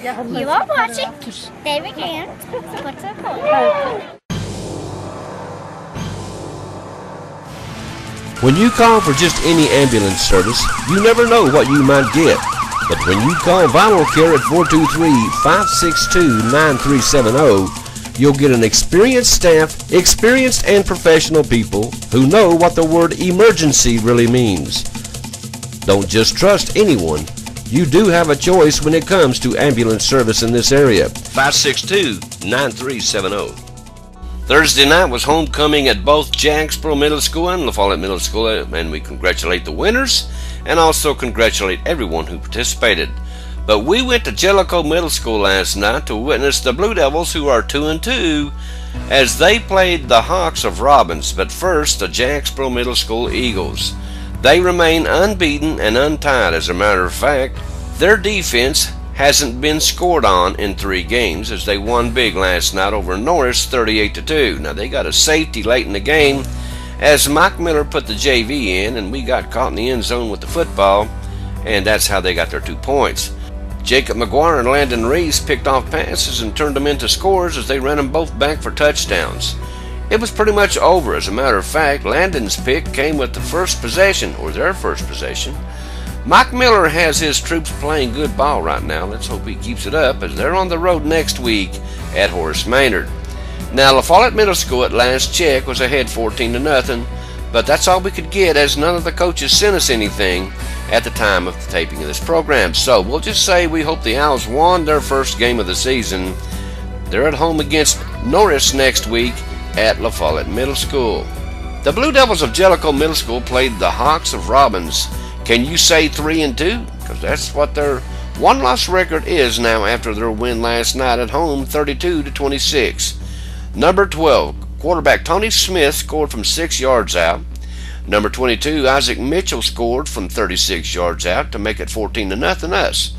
You are watching. There we go. What's up? When you call for just any ambulance service, you never know what you might get. But when you call Vital Care at 423-562-9370, you'll get an experienced staff, experienced and professional people who know what the word emergency really means. Don't just trust anyone. You do have a choice when it comes to ambulance service in this area. 562-9370. Thursday night was homecoming at both Jacksboro Middle School and La Follette Middle School, and we congratulate the winners and also congratulate everyone who participated. But we went to Jellicoe Middle School last night to witness the Blue Devils, who are 2-2, as they played the Hawks of Robbins. But first, the Jacksboro Middle School Eagles. They remain unbeaten and untied. As a matter of fact, their defense hasn't been scored on in 3 games, as they won big last night over Norris 38-2. Now, they got a safety late in the game as Mike Miller put the JV in, and we got caught in the end zone with the football, and that's how they got their 2 points. Jacob McGuire and Landon Reese picked off passes and turned them into scores as they ran them both back for touchdowns. It was pretty much over. As a matter of fact, Landon's pick came with the first possession, or their first possession. Mike Miller has his troops playing good ball right now. Let's hope he keeps it up, as they're on the road next week at Horace Maynard. Now, La Follette Middle School at last check was ahead 14-0, but that's all we could get, as none of the coaches sent us anything at the time of the taping of this program. So we'll just say we hope the Owls won their first game of the season. They're at home against Norris next week at La Follette Middle School. The Blue Devils of Jellicoe Middle School played the Hawks of Robbins. Can you say 3-2? Because that's what their one-loss record is now after their win last night at home, 32-26. Number 12, quarterback Tony Smith scored from 6 yards out. Number 22, Isaac Mitchell scored from 36 yards out to make it 14-0 us.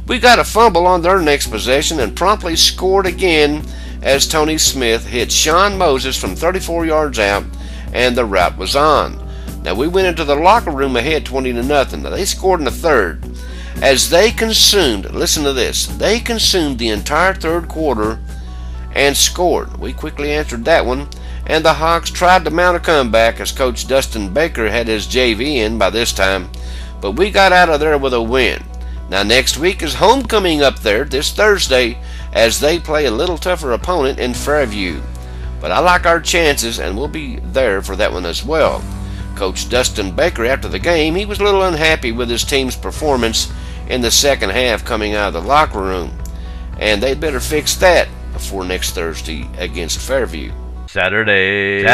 We got a fumble on their next possession and promptly scored again as Tony Smith hit Sean Moses from 34 yards out, and the route was on. Now, we went into the locker room ahead 20-0. Now, they scored in the third as they consumed, listen to this, they consumed the entire third quarter and scored. We quickly answered that one, and the Hawks tried to mount a comeback as Coach Dustin Baker had his JV in by this time, but we got out of there with a win. Now, next week is homecoming up there this Thursday as they play a little tougher opponent in Fairview. But I like our chances, and we'll be there for that one as well. Coach Dustin Baker, after the game, he was a little unhappy with his team's performance in the second half coming out of the locker room, and they'd better fix that before next Thursday against Fairview. Saturday.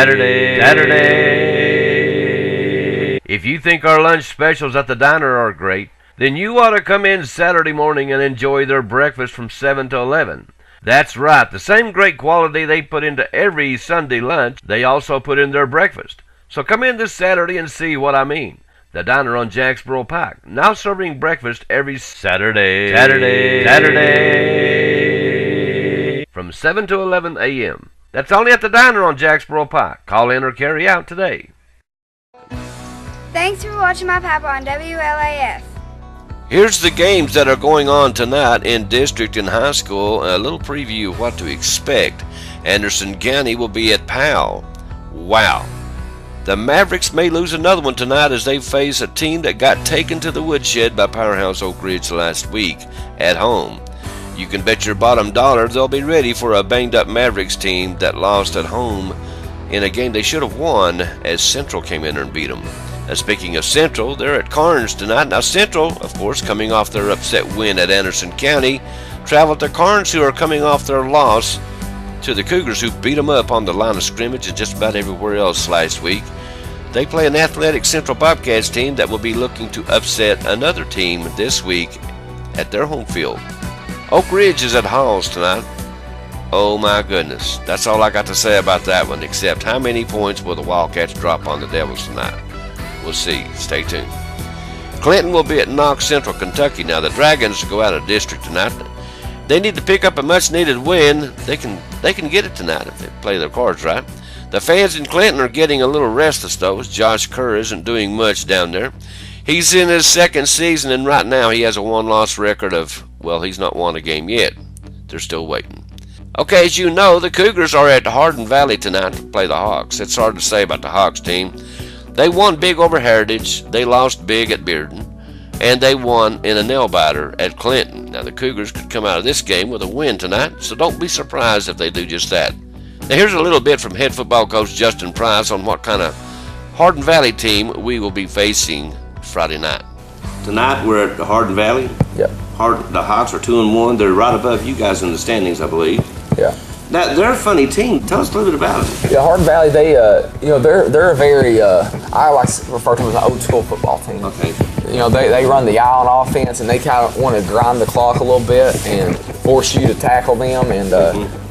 If you think our lunch specials at the diner are great, then you ought to come in Saturday morning and enjoy their breakfast from 7 to 11. That's right, the same great quality they put into every Sunday lunch, they also put in their breakfast. So come in this Saturday and see what I mean. The diner on Jacksboro Pike, now serving breakfast every Saturday. From 7 to 11 a.m. That's only at the diner on Jacksboro Pike. Call in or carry out today. Thanks for watching my papa on WLAF. Here's the games that are going on tonight in district and high school. A little preview of what to expect. Anderson County will be at Powell. Wow. The Mavericks may lose another one tonight as they face a team that got taken to the woodshed by Powerhouse Oak Ridge last week at home. You can bet your bottom dollar they'll be ready for a banged-up Mavericks team that lost at home in a game they should have won as Central came in and beat them. Now, speaking of Central, they're at Carnes tonight. Now, Central, of course, coming off their upset win at Anderson County, traveled to Carnes, who are coming off their loss to the Cougars, who beat them up on the line of scrimmage and just about everywhere else last week. They play an athletic Central Bobcats team that will be looking to upset another team this week at their home field. Oak Ridge is at Halls tonight. Oh my goodness. That's all I got to say about that one, except how many points will the Wildcats drop on the Devils tonight? We'll see. Stay tuned. Clinton will be at Knox Central, Kentucky. Now, the Dragons go out of district tonight. They need to pick up a much-needed win. They can get it tonight if they play their cards right. The fans in Clinton are getting a little restless, though, as Josh Kerr isn't doing much down there. He's in his second season, and right now he has a one-loss record of Well, he's not won a game yet. They're still waiting. Okay, as you know, the Cougars are at Hardin Valley tonight to play the Hawks. It's hard to say about the Hawks team. They won big over Heritage. They lost big at Bearden. And they won in a nail-biter at Clinton. Now, the Cougars could come out of this game with a win tonight, so don't be surprised if they do just that. Now, here's a little bit from head football coach Justin Price on what kind of Hardin Valley team we will be facing Friday night. Tonight, we're at the Hardin Valley. Yep. The Hawks are 2-1. They're right above you guys in the standings, I believe. Yeah. Now, they're a funny team. Tell us a little bit about them. Yeah, Hardin Valley, they're a very, I like to refer to them as an old school football team. Okay. They run the island offense, and they kind of want to grind the clock a little bit and force you to tackle them and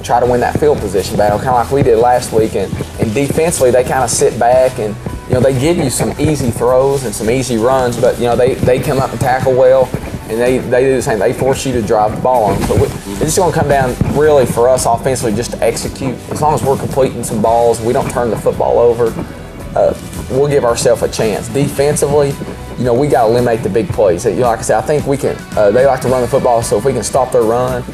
try to win that field position battle, kind of like we did last week. And defensively, they kind of sit back and, they give you some easy throws and some easy runs, but, they come up and tackle well. And they do the same. They force you to drive the ball on them. So it's just going to come down really for us offensively just to execute. As long as we're completing some balls, we don't turn the football over, we'll give ourselves a chance. Defensively, we got to eliminate the big plays. Like I said, I think we can. They like to run the football, so if we can stop their run,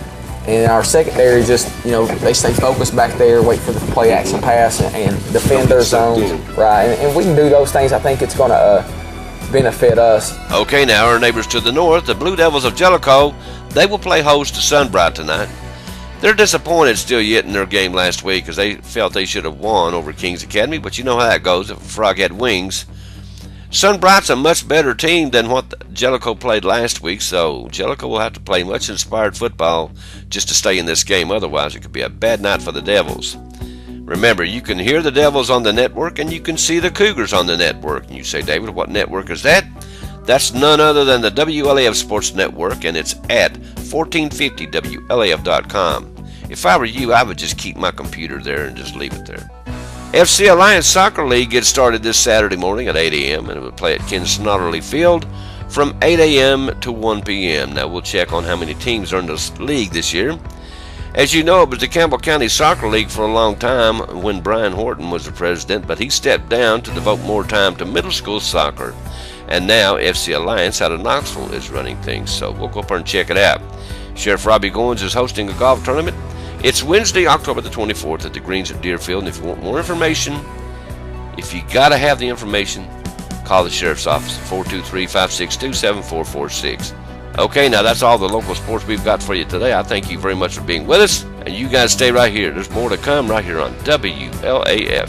and our secondary just, they stay focused back there, wait for the play action pass, and defend their zones. Right, and we can do those things. I think it's going to benefit us. Okay, now our neighbors to the north, the Blue Devils of Jellicoe, they will play host to Sunbright tonight. They're disappointed still yet in their game last week because they felt they should have won over Kings Academy, but you know how that goes if a frog had wings. Sunbright's a much better team than what Jellicoe played last week, so Jellicoe will have to play much inspired football just to stay in this game. Otherwise, it could be a bad night for the Devils. Remember, you can hear the Devils on the network and you can see the Cougars on the network. And you say, David, what network is that? That's none other than the WLAF Sports Network, and it's at 1450WLAF.com. If I were you, I would just keep my computer there and just leave it there. FC Alliance Soccer League gets started this Saturday morning at 8 a.m. and it will play at Kinston Field from 8 a.m. to 1 p.m. Now, we'll check on how many teams are in this league this year. As you know, it was the Campbell County Soccer League for a long time when Brian Horton was the president, but he stepped down to devote more time to middle school soccer. And now FC Alliance out of Knoxville is running things, so we'll go up there and check it out. Sheriff Robbie Goins is hosting a golf tournament. It's Wednesday, October the 24th at the Greens at Deerfield, and if you want more information, if you got to have the information, call the Sheriff's Office at 423-562-7446. Okay, now that's all the local sports we've got for you today. I thank you very much for being with us, and you guys stay right here. There's more to come right here on WLAF.